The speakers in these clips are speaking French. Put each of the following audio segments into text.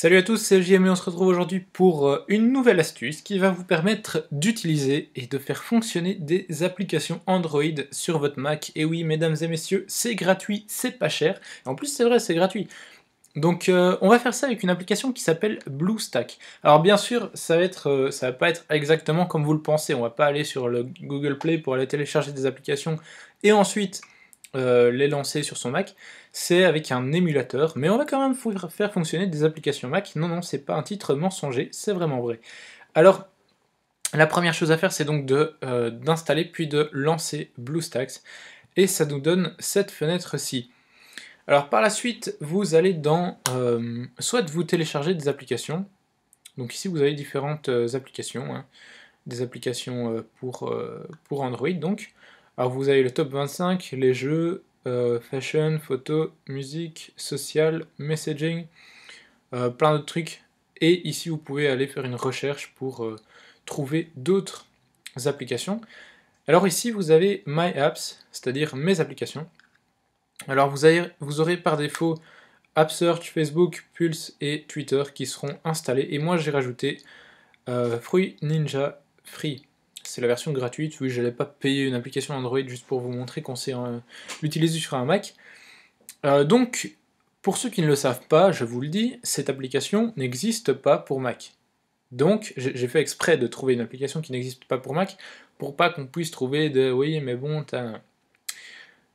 Salut à tous, c'est JM et on se retrouve aujourd'hui pour une nouvelle astuce qui va vous permettre d'utiliser et de faire fonctionner des applications Android sur votre Mac. Et oui, mesdames et messieurs, c'est gratuit, c'est pas cher. Et en plus, c'est vrai, c'est gratuit. Donc on va faire ça avec une application qui s'appelle BlueStack. Alors bien sûr, ça va pas être exactement comme vous le pensez. On va pas aller sur le Google Play pour aller télécharger des applications et ensuite les lancer sur son Mac. C'est avec un émulateur, mais on va quand même faire fonctionner des applications Mac. Non, non, c'est pas un titre mensonger, c'est vraiment vrai. Alors la première chose à faire, c'est donc d'installer puis de lancer BlueStacks, et ça nous donne cette fenêtre-ci. Alors par la suite, vous allez dans soit vous télécharger des applications. Donc ici vous avez différentes applications, hein, des applications pour Android donc. Alors vous avez le top 25, les jeux, fashion, photo, musique, social, messaging, plein d'autres trucs. Et ici vous pouvez aller faire une recherche pour trouver d'autres applications. Alors ici vous avez My Apps, c'est-à-dire mes applications. Alors vous aurez par défaut AppSearch, Facebook, Pulse et Twitter qui seront installés. Et moi j'ai rajouté Fruit Ninja Free. C'est la version gratuite. Oui, je n'allais pas payer une application Android juste pour vous montrer qu'on sait l'utiliser sur un Mac. Donc, pour ceux qui ne le savent pas, je vous le dis, cette application n'existe pas pour Mac. Donc, j'ai fait exprès de trouver une application qui n'existe pas pour Mac, pour pas qu'on puisse trouver de oui, mais bon, t'as.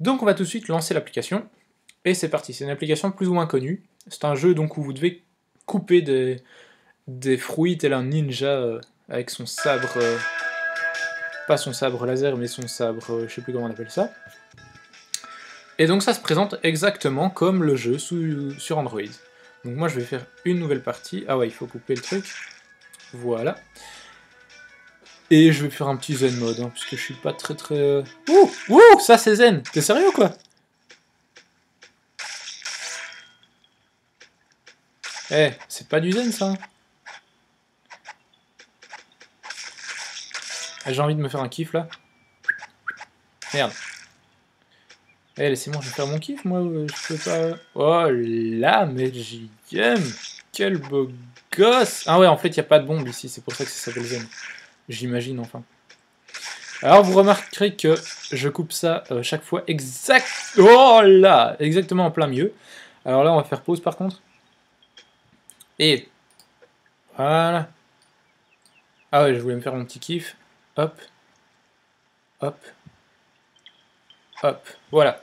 Donc, on va tout de suite lancer l'application. Et c'est parti, c'est une application plus ou moins connue. C'est un jeu donc où vous devez couper des fruits tel un ninja avec son sabre, pas son sabre laser, mais son sabre, je sais plus comment on appelle ça. Et donc ça se présente exactement comme le jeu sur Android. Donc moi je vais faire une nouvelle partie. Ah ouais, il faut couper le truc. Voilà. Et je vais faire un petit zen mode, hein, puisque je suis pas très... Ouh, ouh, ça c'est zen. T'es sérieux ou quoi? Eh, c'est pas du zen ça, hein. Ah, j'ai envie de me faire un kiff là. Merde. Eh, laissez-moi, je vais faire mon kiff, moi, je peux pas... Oh là, mais j'aime. Quel beau gosse. Ah ouais, en fait, il n'y a pas de bombe ici, c'est pour ça que ça s'appelle zen. J'imagine, enfin. Alors, vous remarquerez que je coupe ça chaque fois exact... Oh là, exactement en plein milieu. Alors là, on va faire pause, par contre. Et... Voilà. Ah ouais, je voulais me faire mon petit kiff. Hop. Hop. Hop. Voilà.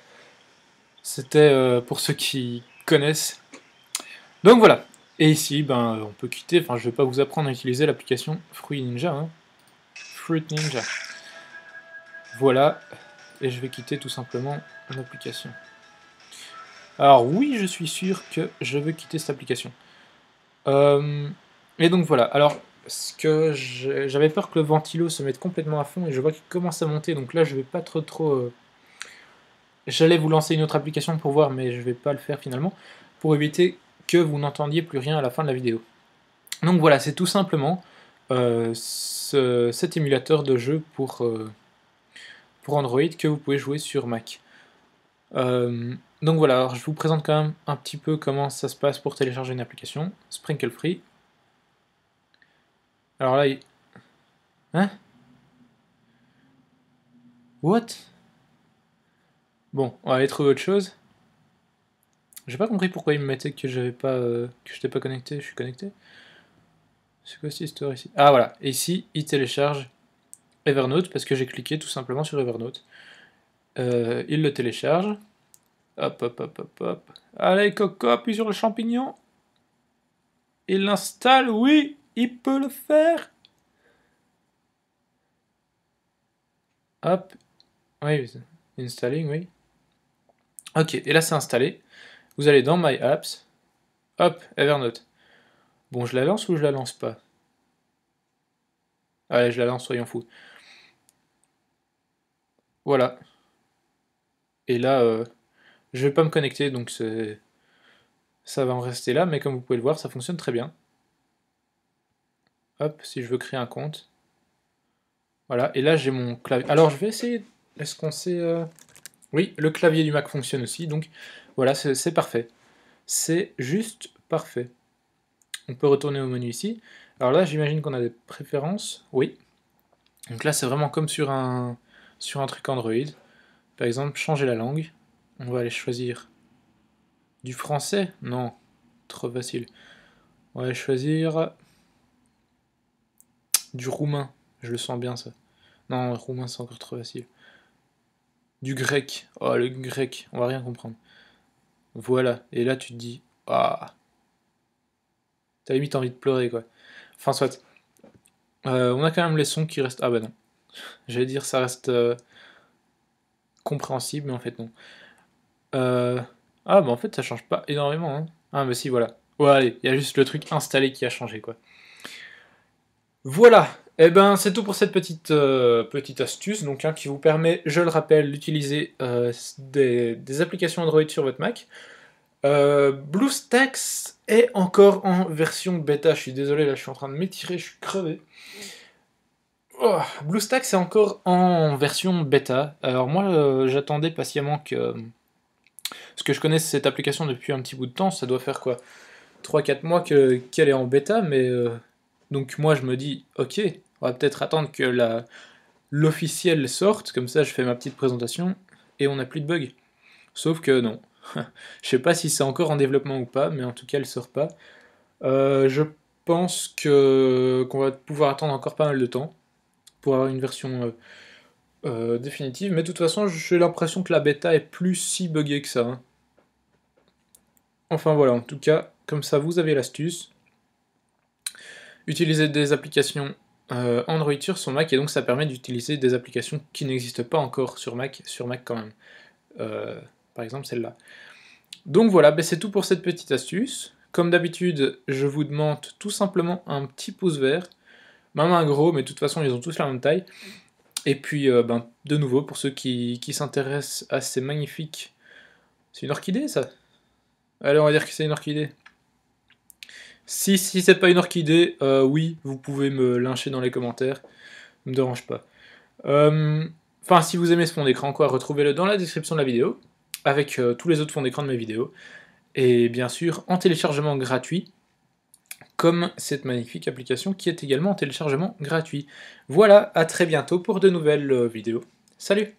C'était pour ceux qui connaissent. Donc voilà. Et ici, ben, on peut quitter. Enfin, je vais pas vous apprendre à utiliser l'application Fruit Ninja. Hein. Fruit Ninja. Voilà. Et je vais quitter tout simplement l'application. Alors oui, je suis sûr que je veux quitter cette application. Et donc voilà. Alors, ce que j'avais peur que le ventilo se mette complètement à fond et je vois qu'il commence à monter. Donc là, je vais pas trop. J'allais vous lancer une autre application pour voir, mais je vais pas le faire finalement, pour éviter que vous n'entendiez plus rien à la fin de la vidéo. Donc voilà, c'est tout simplement cet émulateur de jeu pour Android que vous pouvez jouer sur Mac. Donc voilà, alors je vous présente quand même un petit peu comment ça se passe pour télécharger une application. Sprinkle Free. Alors là, hein? What? Bon, on va aller trouver autre chose. J'ai pas compris pourquoi il me mettait que j'avais pas que j'étais pas connecté. Je suis connecté. C'est quoi cette histoire ici? Ah voilà, et ici il télécharge Evernote parce que j'ai cliqué tout simplement sur Evernote. Il le télécharge. Hop, hop, hop, hop, hop. Allez, Coco, appuie sur le champignon. Il l'installe, oui, il peut le faire. Hop, oui, installing, oui. Ok, et là c'est installé. Vous allez dans My Apps. Hop, Evernote. Bon, je la lance ou je la lance pas? Allez, je la lance, soyons fous. Voilà. Et là, je vais pas me connecter, donc ça va en rester là, mais comme vous pouvez le voir, ça fonctionne très bien. Hop, si je veux créer un compte. Voilà, et là j'ai mon clavier. Alors je vais essayer, est-ce qu'on sait... Oui, le clavier du Mac fonctionne aussi, donc voilà, c'est parfait. C'est juste parfait. On peut retourner au menu ici. Alors là, j'imagine qu'on a des préférences. Oui. Donc là, c'est vraiment comme sur un truc Android. Par exemple, changer la langue. On va aller choisir du français. Non, trop facile. On va aller choisir du roumain. Je le sens bien, ça. Non, le roumain, c'est encore trop facile. Du grec. Oh, le grec. On va rien comprendre. Voilà. Et là, tu te dis... Ah. T'as limite envie de pleurer, quoi. Enfin, soit. On a quand même les sons qui restent... Ah bah non. J'allais dire ça reste compréhensible, mais en fait non. Ah bah en fait ça change pas énormément. Hein. Ah bah si, voilà. Ouais, allez, il y a juste le truc installé qui a changé, quoi. Voilà. Et ben c'est tout pour cette petite astuce, donc qui vous permet, je le rappelle, d'utiliser des applications Android sur votre Mac. BlueStacks est encore en version bêta. Je suis désolé, là je suis en train de m'étirer, je suis crevé. Oh, BlueStacks est encore en version bêta. Alors moi, j'attendais patiemment que... Parce que je connais cette application depuis un petit bout de temps, ça doit faire quoi 3-4 mois qu'elle est en bêta, mais... Donc moi je me dis, ok, on va peut-être attendre que l'officiel sorte, comme ça je fais ma petite présentation, et on n'a plus de bugs. Sauf que non. Je sais pas si c'est encore en développement ou pas, mais en tout cas elle sort pas. Je pense qu'on va pouvoir attendre encore pas mal de temps pour avoir une version définitive, mais de toute façon j'ai l'impression que la bêta est plus si buggée que ça. Hein. Enfin voilà, en tout cas, comme ça vous avez l'astuce. Utiliser des applications Android sur son Mac, et donc ça permet d'utiliser des applications qui n'existent pas encore sur Mac quand même. Par exemple celle-là. Donc voilà, ben c'est tout pour cette petite astuce. Comme d'habitude, je vous demande tout simplement un petit pouce vert, même un gros, mais de toute façon ils ont tous la même taille. Et puis, de nouveau, pour ceux qui s'intéressent à ces magnifiques... C'est une orchidée, ça? Allez, on va dire que c'est une orchidée. Si c'est pas une orchidée, oui, vous pouvez me lyncher dans les commentaires. Ça me dérange pas. Enfin, si vous aimez ce fond d'écran, quoi, retrouvez-le dans la description de la vidéo, avec tous les autres fonds d'écran de mes vidéos. Et bien sûr, en téléchargement gratuit, comme cette magnifique application qui est également en téléchargement gratuit. Voilà, à très bientôt pour de nouvelles vidéos. Salut!